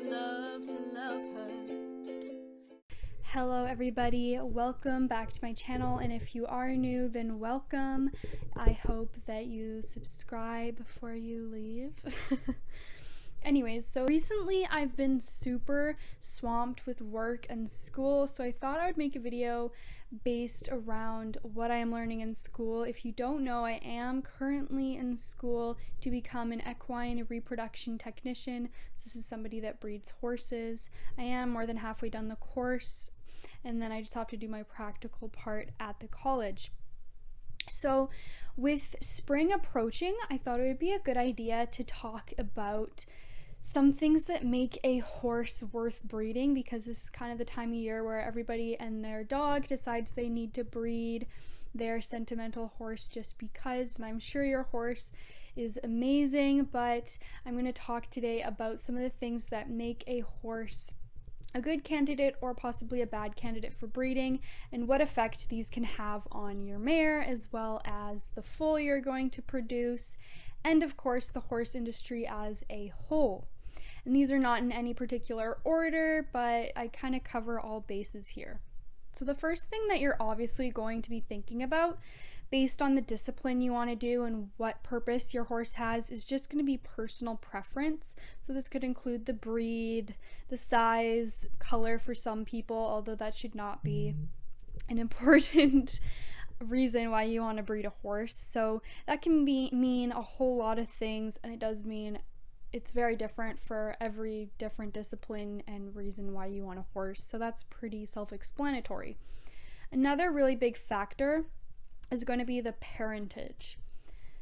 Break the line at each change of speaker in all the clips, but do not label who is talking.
love to love her.
Hello everybody, welcome back to my channel, and if you are new, then welcome. I hope that you subscribe before you leave. Anyways, so recently I've been super swamped with work and school, so I thought I would make a video based around what I am learning in school. If you don't know, I am currently in school to become an equine reproduction technician. So this is somebody that breeds horses. I am more than halfway done the course, and then I just have to do my practical part at the college. So with spring approaching, I thought it would be a good idea to talk about some things that make a horse worth breeding, because this is kind of the time of year where everybody and their dog decides they need to breed their sentimental horse just because. And I'm sure your horse is amazing, but I'm going to talk today about some of the things that make a horse a good candidate or possibly a bad candidate for breeding, and what effect these can have on your mare, as well as the foal you're going to produce, and of course the horse industry as a whole. And these are not in any particular order, but I kind of cover all bases here. So the first thing that you're obviously going to be thinking about, based on the discipline you want to do and what purpose your horse has, is just going to be personal preference. So this could include the breed, the size, color for some people, although that should not be an important reason why you want to breed a horse. So that can mean a whole lot of things, and it does mean it's very different for every different discipline and reason why you want a horse. So that's pretty self-explanatory. Another really big factor is going to be the parentage.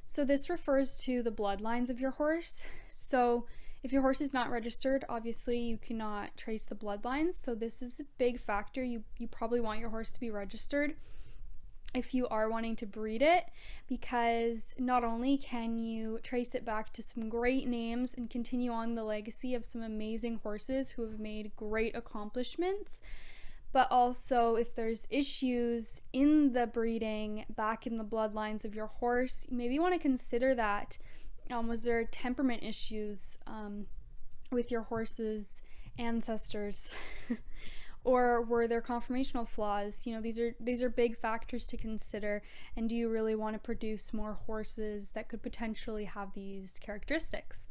So this refers to the bloodlines of your horse. So if your horse is not registered, obviously you cannot trace the bloodlines. So this is a big factor. You probably want your horse to be registered if you are wanting to breed it, because not only can you trace it back to some great names and continue on the legacy of some amazing horses who have made great accomplishments, but also if there's issues in the breeding back in the bloodlines of your horse, you maybe want to consider that. Was there temperament issues with your horse's ancestors? Or were there conformational flaws? These are big factors to consider, and do you really want to produce more horses that could potentially have these characteristics?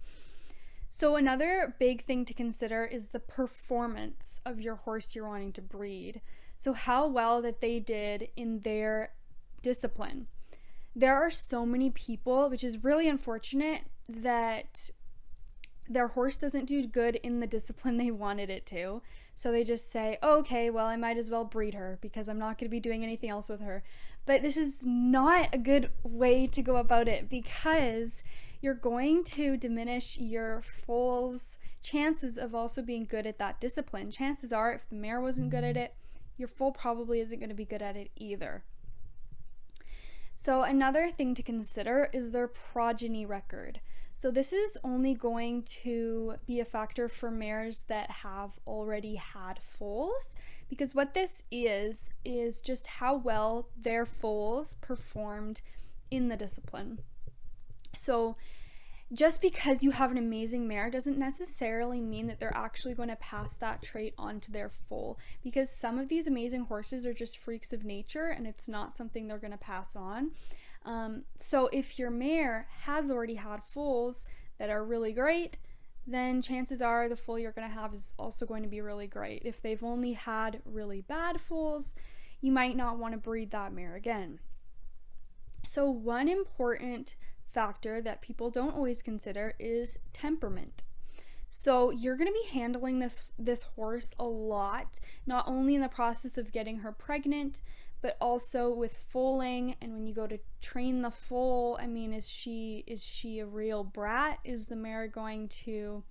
So another big thing to consider is the performance of your horse you're wanting to breed. So how well that they did in their discipline. There are so many people, which is really unfortunate, that their horse doesn't do good in the discipline they wanted it to. So they just say, okay, well, I might as well breed her because I'm not going to be doing anything else with her. But this is not a good way to go about it, because you're going to diminish your foal's chances of also being good at that discipline. Chances are, if the mare wasn't good at it, your foal probably isn't going to be good at it either. So another thing to consider is their progeny record. So this is only going to be a factor for mares that have already had foals, because what this is just how well their foals performed in the discipline. So just because you have an amazing mare doesn't necessarily mean that they're actually going to pass that trait on to their foal, because some of these amazing horses are just freaks of nature and it's not something they're going to pass on. So if your mare has already had foals that are really great, then chances are the foal you're going to have is also going to be really great. If they've only had really bad foals, you might not want to breed that mare again. So one important factor that people don't always consider is temperament. So you're going to be handling this horse a lot, not only in the process of getting her pregnant, but also with foaling. And when you go to train the foal, I mean, is she a real brat? Is the mare going to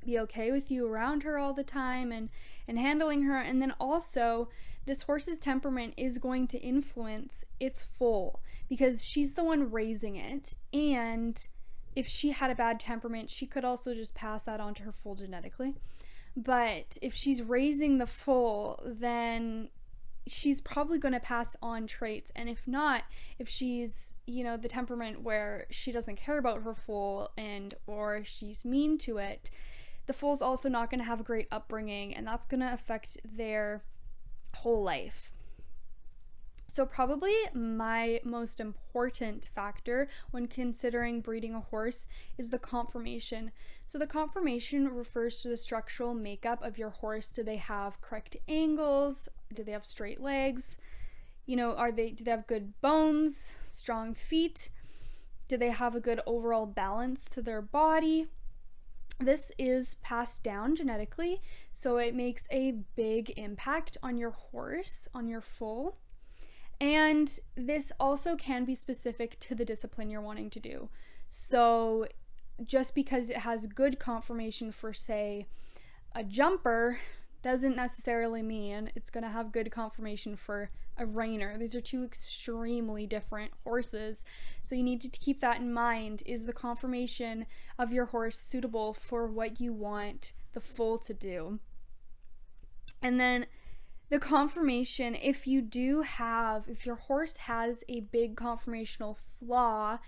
be okay with you around her all the time and handling her? And then also, this horse's temperament is going to influence its foal, because she's the one raising it. And if she had a bad temperament, she could also just pass that on to her foal genetically. But if she's raising the foal, then she's probably going to pass on traits. And if not, if she's, the temperament where she doesn't care about her foal or she's mean to it, the foal's also not going to have a great upbringing, and that's going to affect their whole life. So probably my most important factor when considering breeding a horse is the conformation. So the conformation refers to the structural makeup of your horse. Do they have correct angles? Do they have straight legs? You know, do they have good bones, strong feet? Do they have a good overall balance to their body? This is passed down genetically, so it makes a big impact on your horse, on your foal. And this also can be specific to the discipline you're wanting to do. So just because it has good conformation for, say, a jumper doesn't necessarily mean it's going to have good conformation for a reiner. These are two extremely different horses. So you need to keep that in mind. Is the conformation of your horse suitable for what you want the foal to do? And then the conformation, if your horse has a big conformational flaw,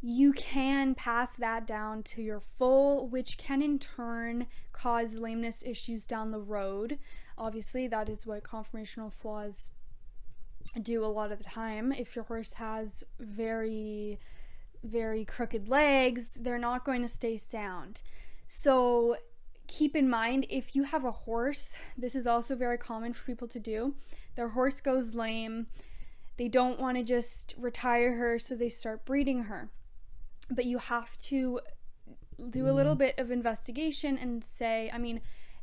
you can pass that down to your foal, which can in turn cause lameness issues down the road. Obviously, that is what conformational flaws do a lot of the time. If your horse has very, very crooked legs, they're not going to stay sound. So keep in mind, if you have a horse, this is also very common for people to do. Their horse goes lame. They don't want to just retire her, so they start breeding her. But you have to do a little bit of investigation and say,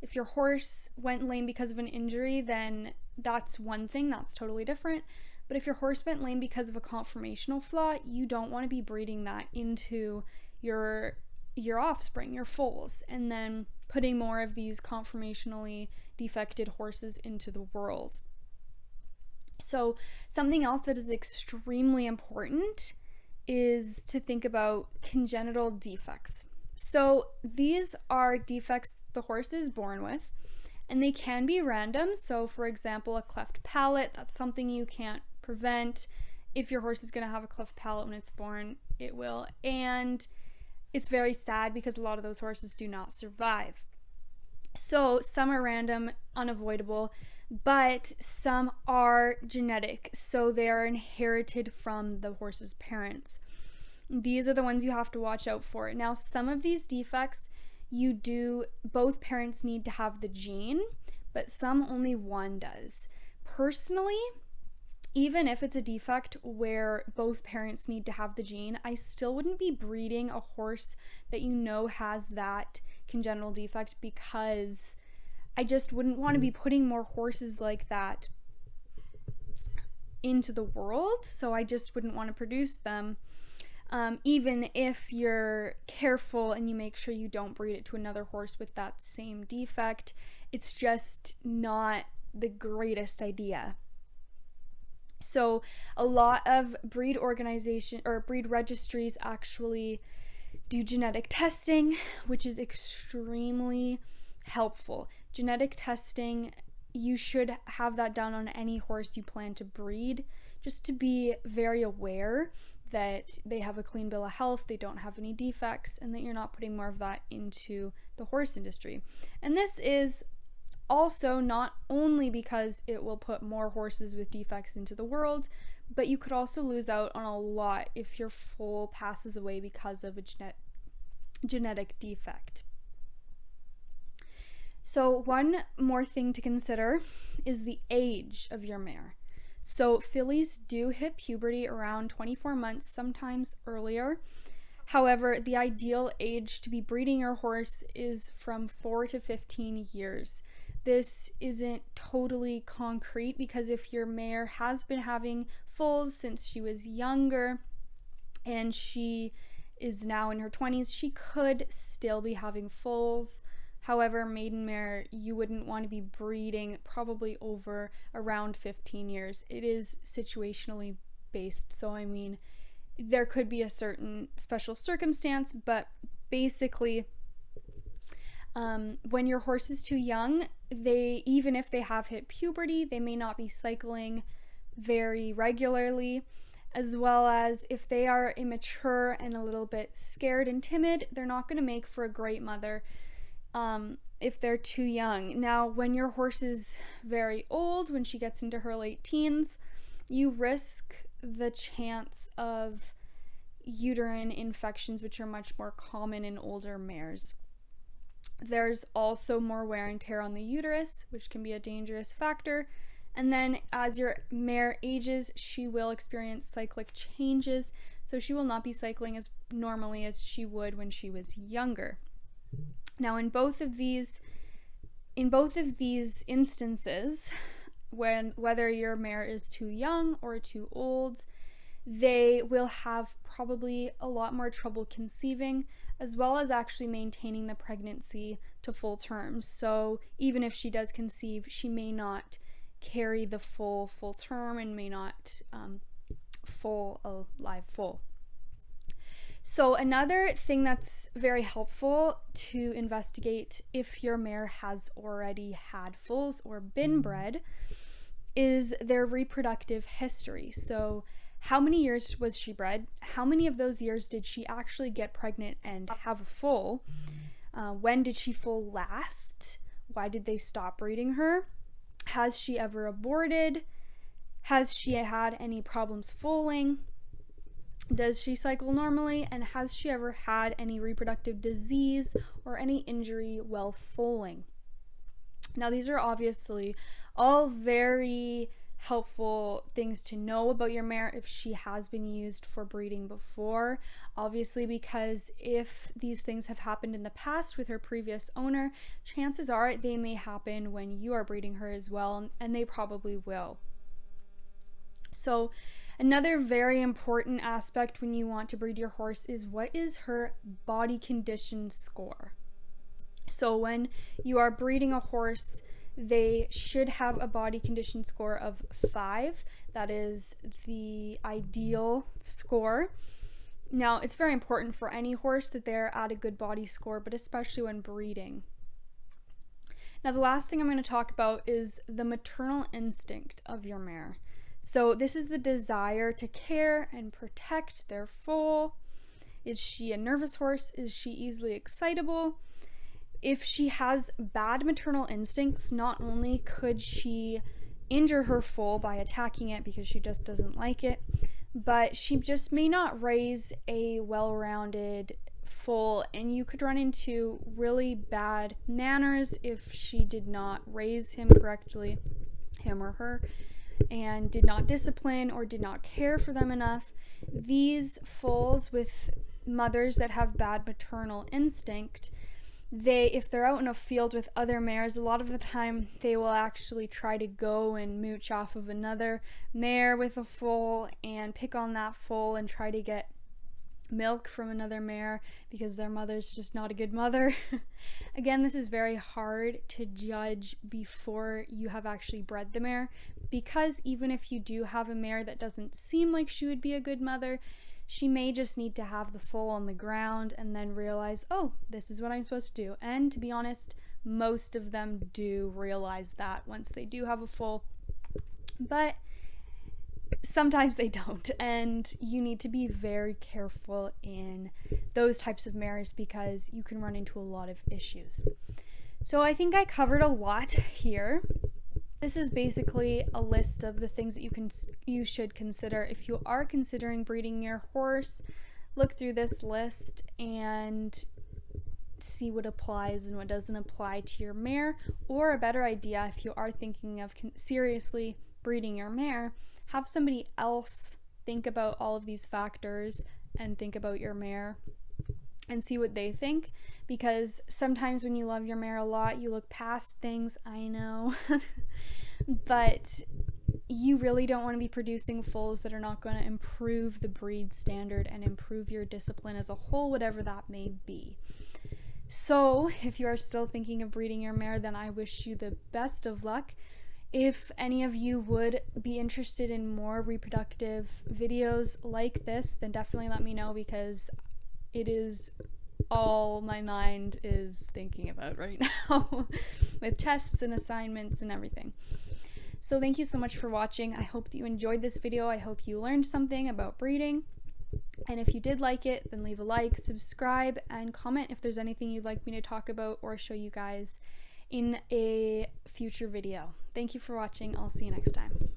if your horse went lame because of an injury, then that's one thing, that's totally different. But if your horse went lame because of a conformational flaw, you don't want to be breeding that into your offspring, your foals, and then putting more of these conformationally defected horses into the world. So something else that is extremely important is to think about congenital defects. So these are defects the horse is born with, and they can be random. So for example, a cleft palate, that's something you can't prevent. If your horse is going to have a cleft palate when it's born, it will. And it's very sad because a lot of those horses do not survive. So some are random, unavoidable, but some are genetic, so they are inherited from the horse's parents. These are the ones you have to watch out for. Now, some of these defects, both parents need to have the gene, but some only one does. Personally, even if it's a defect where both parents need to have the gene, I still wouldn't be breeding a horse that has that congenital defect, because I just wouldn't want to be putting more horses like that into the world. So I just wouldn't want to produce them. Even if you're careful and you make sure you don't breed it to another horse with that same defect, it's just not the greatest idea. So a lot of breed registries actually do genetic testing, which is extremely helpful. Genetic testing, you should have that done on any horse you plan to breed, just to be very aware that they have a clean bill of health, they don't have any defects, and that you're not putting more of that into the horse industry. And this is also not only because it will put more horses with defects into the world, but you could also lose out on a lot if your foal passes away because of a genetic defect. So one more thing to consider is the age of your mare. So fillies do hit puberty around 24 months, sometimes earlier. However, the ideal age to be breeding your horse is from 4 to 15 years. This isn't totally concrete, because if your mare has been having foals since she was younger and she is now in her 20s, she could still be having foals. However, maiden mare, you wouldn't want to be breeding probably over around 15 years. It is situationally based. So, there could be a certain special circumstance, but basically, when your horse is too young, even if they have hit puberty, they may not be cycling very regularly, as well as if they are immature and a little bit scared and timid, they're not going to make for a great mother. if they're too young. Now, when your horse is very old, when she gets into her late teens, you risk the chance of uterine infections, which are much more common in older mares. There's also more wear and tear on the uterus, which can be a dangerous factor. And then as your mare ages, she will experience cyclic changes, so she will not be cycling as normally as she would when she was younger. Now, in both of these instances, whether your mare is too young or too old, they will have probably a lot more trouble conceiving, as well as actually maintaining the pregnancy to full term. So even if she does conceive, she may not carry the full term and may not live full. So another thing that's very helpful to investigate if your mare has already had foals or been bred is their reproductive history. So how many years was she bred? How many of those years did she actually get pregnant and have a foal? When did she foal last? Why did they stop breeding her? Has she ever aborted? Has she had any problems foaling? Does she cycle normally? And has she ever had any reproductive disease or any injury while foaling? Now, these are obviously all very helpful things to know about your mare if she has been used for breeding before. Obviously, because if these things have happened in the past with her previous owner, chances are they may happen when you are breeding her as well, and they probably will. So another very important aspect when you want to breed your horse is what is her body condition score. So when you are breeding a horse, they should have a body condition score of 5. That is the ideal score. Now, it's very important for any horse that they're at a good body score, but especially when breeding. Now, the last thing I'm going to talk about is the maternal instinct of your mare. So this is the desire to care and protect their foal. Is she a nervous horse? Is she easily excitable? If she has bad maternal instincts, not only could she injure her foal by attacking it because she just doesn't like it, but she just may not raise a well-rounded foal, and you could run into really bad manners if she did not raise him correctly, him or her, and did not discipline or did not care for them enough. These foals with mothers that have bad maternal instinct, if they're out in a field with other mares, a lot of the time they will actually try to go and mooch off of another mare with a foal and pick on that foal and try to get milk from another mare because their mother's just not a good mother. Again, this is very hard to judge before you have actually bred the mare, because even if you do have a mare that doesn't seem like she would be a good mother, she may just need to have the foal on the ground and then realize, oh, this is what I'm supposed to do. And to be honest, most of them do realize that once they do have a foal, but sometimes they don't, and you need to be very careful in those types of mares because you can run into a lot of issues. So I think I covered a lot here. This is basically a list of the things that you should consider if you are considering breeding your horse. Look through this list and see what applies and what doesn't apply to your mare, or a better idea, if you are thinking of seriously breeding your mare, have somebody else think about all of these factors and think about your mare and see what they think, because sometimes when you love your mare a lot, you look past things, I know, but you really don't want to be producing foals that are not going to improve the breed standard and improve your discipline as a whole, whatever that may be. So if you are still thinking of breeding your mare, then I wish you the best of luck. If any of you would be interested in more reproductive videos like this, then definitely let me know, because it is all my mind is thinking about right now with tests and assignments and everything. So thank you so much for watching. I hope that you enjoyed this video. I hope you learned something about breeding. And if you did like it, then leave a like, subscribe, and comment if there's anything you'd like me to talk about or show you guys in a future video. Thank you for watching. I'll see you next time.